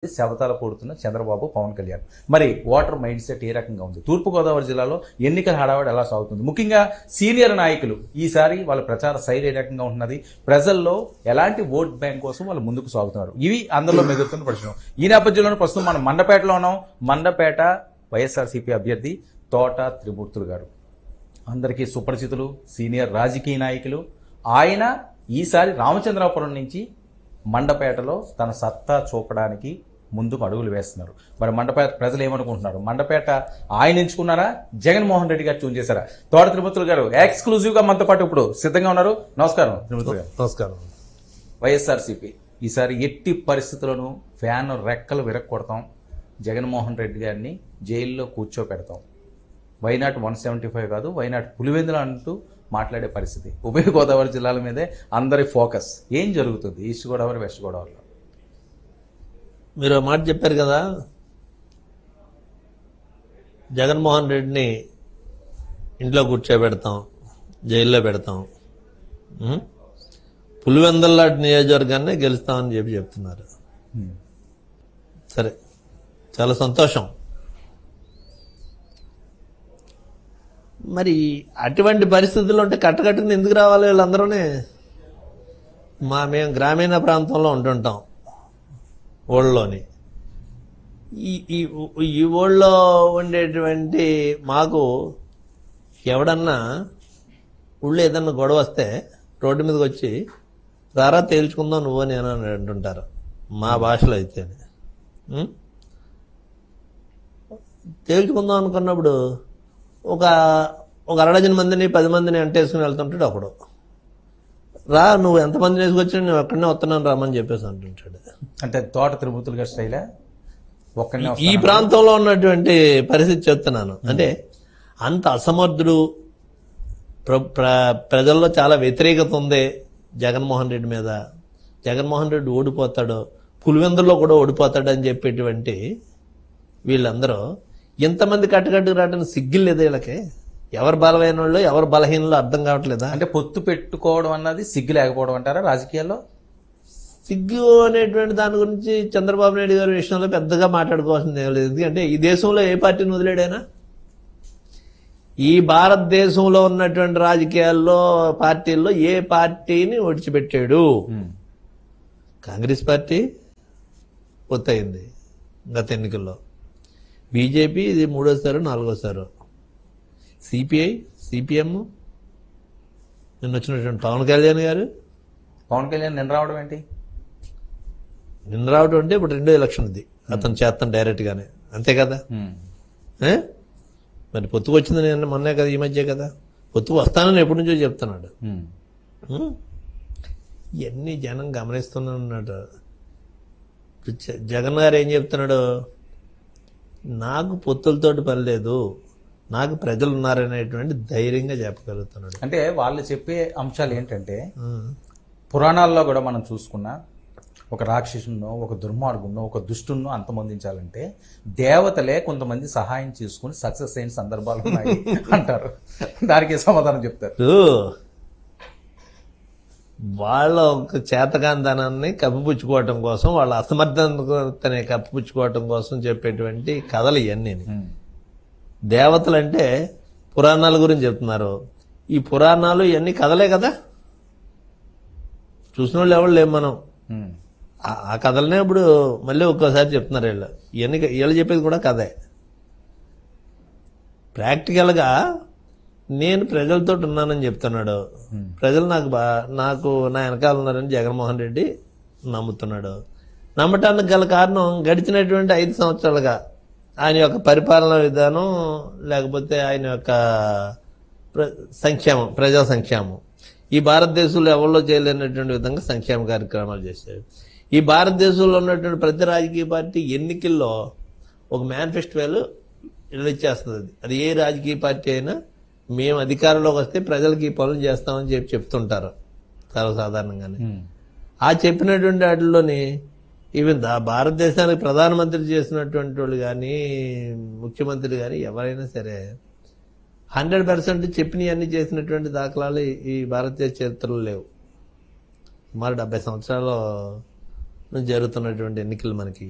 శవతాల కూడుతున్న చంద్రబాబు పవన్ కళ్యాణ్. మరి voter mind set ఏ రకంగా ఉంది? తూర్పుగోదావరి జిల్లాలో ఎన్నికల హడావుడి ఎలా సాగుతుంది? ముఖ్యంగా సీనియర్ నాయకులు ఈసారి వాళ్ళ ప్రచార శైలి ఏ రకంగా ఉన్నది? ప్రజల్లో ఎలాంటి ఓట్ బ్యాంక్ కోసం వాళ్ళు ముందుకు సాగుతున్నారు? ఇవి అందరిలో మెదులుతున్న ప్రశ్న. ఈ నేపథ్యంలో ప్రస్తుతం మనం మండపేటలో ఉన్నాం. మండపేట వైఎస్ఆర్సీపీ అభ్యర్థి తోట త్రిమూర్తులు గారు అందరికీ సుపరిచితులు, సీనియర్ రాజకీయ నాయకులు. ఆయన ఈసారి రామచంద్రాపురం నుంచి మండపేటలో తన సత్తా చూపడానికి ముందుకు అడుగులు వేస్తున్నారు. మరి మండపేట ప్రజలు ఏమనుకుంటున్నారు? మండపేట ఆయన ఎంచుకున్నారా, జగన్మోహన్ రెడ్డి గారు చూన్ చేశారా? తోట త్రిమూర్తులు గారు ఎక్స్క్లూజివ్ గా మనతో పాటు ఇప్పుడు సిద్ధంగా ఉన్నారు. నమస్కారం త్రిమూర్తులు గారు. నమస్కారం. వైఎస్ఆర్సీపీ ఈసారి ఎట్టి పరిస్థితులను ఫ్యాన్ రెక్కలు విరక్కొడతాం, జగన్మోహన్ రెడ్డి గారిని జైల్లో కూర్చోపెడతాం, వైనాట్ 175 కాదు వైనాట్ పులివెందులు అంటూ మాట్లాడే పరిస్థితి. ఉభయ గోదావరి జిల్లాల మీదే అందరి ఫోకస్. ఏం జరుగుతుంది ఈస్ట్ గోదావరి, వెస్ట్ గోదావరిలో? మీరు మాట చెప్పారు కదా, జగన్మోహన్ రెడ్డిని ఇంట్లో కూర్చోబెడతాం, జైల్లో పెడతాం, పులివెందుల నియోజకవర్గాన్ని గెలుస్తామని చెప్తున్నారు. సరే, చాలా సంతోషం. మరి అటువంటి పరిస్థితుల్లో ఉంటే కట్టకట్టుకుని ఎందుకు రావాలి వీళ్ళందరూనే? మేము గ్రామీణ ప్రాంతంలో ఉంటుంటాం, ఊళ్ళోని. ఈ ఊళ్ళో ఉండేటువంటి మాకు ఎవడన్నా ఊళ్ళో ఏదన్నా గొడవ వస్తే రోడ్డు మీదకి వచ్చి రారా తేల్చుకుందాం నువ్వు నేను అని అంటుంటారు మా భాషలో అయితే. తేల్చుకుందాం అనుకున్నప్పుడు ఒక అరడజన మందిని 10 మందిని అంటేసుకుని వెళ్తుంటాడు. ఒకడు రా నువ్వు ఎంతమందిని వేసుకొచ్చినా నువ్వు ఎక్కడనే వస్తున్నాను రామని చెప్పేసి అంటుంటాడు. అంటే తోట త్రిమూర్తులు గారి స్టైలా? ఈ ప్రాంతంలో ఉన్నటువంటి పరిస్థితి చెప్తున్నాను. అంటే అంత అసమర్థుడు, ప్రజల్లో చాలా వ్యతిరేకత ఉంది జగన్మోహన్ రెడ్డి మీద. జగన్మోహన్ రెడ్డి ఓడిపోతాడు, పులివెందుల్లో కూడా ఓడిపోతాడు అని చెప్పేటువంటి వీళ్ళందరూ ఎంతమంది కట్టుకట్టుకు రావడానికి సిగ్గులు లేదు వీళ్ళకి. ఎవరు బలమైన వాళ్ళు ఎవరు బలహీనలో అర్థం కావట్లేదా? అంటే పొత్తు పెట్టుకోవడం అన్నది సిగ్గు లేకపోవడం అంటారా రాజకీయాల్లో? సిగ్గు అనేటువంటి దాని గురించి చంద్రబాబు నాయుడు గారి విషయంలో పెద్దగా మాట్లాడుకోవాల్సింది ఏం లేదు. ఎందుకంటే ఈ దేశంలో ఏ పార్టీని వదిలేడైనా, ఈ భారతదేశంలో ఉన్నటువంటి రాజకీయాల్లో పార్టీల్లో ఏ పార్టీని విడిచిపెట్టాడు? కాంగ్రెస్ పార్టీ పొత్తయింది గత ఎన్నికల్లో, బీజేపీ ఇది 3వ, 4వ. సిపిఐ, సిపిఎం, నిన్న వచ్చినటువంటి పవన్ కళ్యాణ్ నిన్న రావడం ఏంటి? నిన్న రావడం అంటే ఇప్పుడు 2వ ఎలక్షన్ ఇది, అతను చేస్తాను డైరెక్ట్ గానే, అంతే కదా. మరి పొత్తుకు వచ్చింది నేను మొన్నే కదా, ఈ మధ్య కదా. పొత్తుకు వస్తానని ఎప్పటి నుంచో చెప్తున్నాడు. ఇవన్నీ జనం గమనిస్తూనే ఉన్నాడు. జగన్ గారు ఏం చెప్తున్నాడు? నాకు పొత్తులతోటి పని లేదు, నాకు ప్రజలు ఉన్నారనేటువంటి ధైర్యంగా చెప్పగలుగుతున్నాడు. అంటే వాళ్ళు చెప్పే అంశాలు ఏంటంటే, పురాణాల్లో కూడా మనం చూసుకున్నా ఒక రాక్షసున్నో, ఒక దుర్మార్గున్నో, ఒక దుష్టున్నో అంతమొందించాలంటే దేవతలే కొంతమంది సహాయం చేసుకుని సక్సెస్ అయిన సందర్భాలు ఉన్నాయి అంటారు. దానికి సమాధానం చెప్తారు. వాళ్ళ ఒక చేతకాంతనాన్ని కప్పిపుచ్చుకోవటం కోసం, వాళ్ళ అసమర్థతని కప్పిపుచ్చుకోవటం కోసం చెప్పేటువంటి కథలు ఇవన్నీ. దేవతలు అంటే పురాణాల గురించి చెప్తున్నారు. ఈ పురాణాలు ఇవన్నీ కథలే కదా, చూసిన వాళ్ళు ఎవరు లేము మనం. ఆ కథలనే ఇప్పుడు మళ్ళీ ఒక్కోసారి చెప్తున్నారు వీళ్ళు. ఇవన్నీ వీళ్ళు చెప్పేది కూడా కథే. ప్రాక్టికల్గా నేను ప్రజలతో ఉన్నానని చెప్తున్నాడు. ప్రజలు నాకు నా వెనకాల ఉన్నారని జగన్మోహన్ రెడ్డి నమ్ముతున్నాడు. నమ్మటానికి గల కారణం గడిచినటువంటి 5 సంవత్సరాలుగా ఆయన యొక్క పరిపాలనా విధానం, లేకపోతే ఆయన యొక్క సంక్షేమం, ప్రజా సంక్షేమం. ఈ భారతదేశంలో ఎవరిలో చేయలేనటువంటి విధంగా సంక్షేమ కార్యక్రమాలు చేశారు. ఈ భారతదేశంలో ఉన్నటువంటి ప్రతి రాజకీయ పార్టీ ఎన్నికల్లో ఒక మేనిఫెస్టోలు రిలీజ్ చేస్తుంది. అది ఏ రాజకీయ పార్టీ అయినా మేము అధికారంలోకి వస్తే ప్రజలకి ఈ పనులు చేస్తామని చెప్తుంటారు సర్వసాధారణంగానే. ఆ చెప్పినటువంటి వాటిల్లోని ఈవెన్ భారతదేశానికి ప్రధానమంత్రి చేసినటువంటి వాళ్ళు కానీ, ముఖ్యమంత్రి కానీ ఎవరైనా సరే 100% చెప్పినవన్నీ చేసినటువంటి దాఖలాలు ఈ భారతదేశ చరిత్రలో లేవు. సుమారు 70 సంవత్సరాలు జరుగుతున్నటువంటి ఎన్నికలు మనకి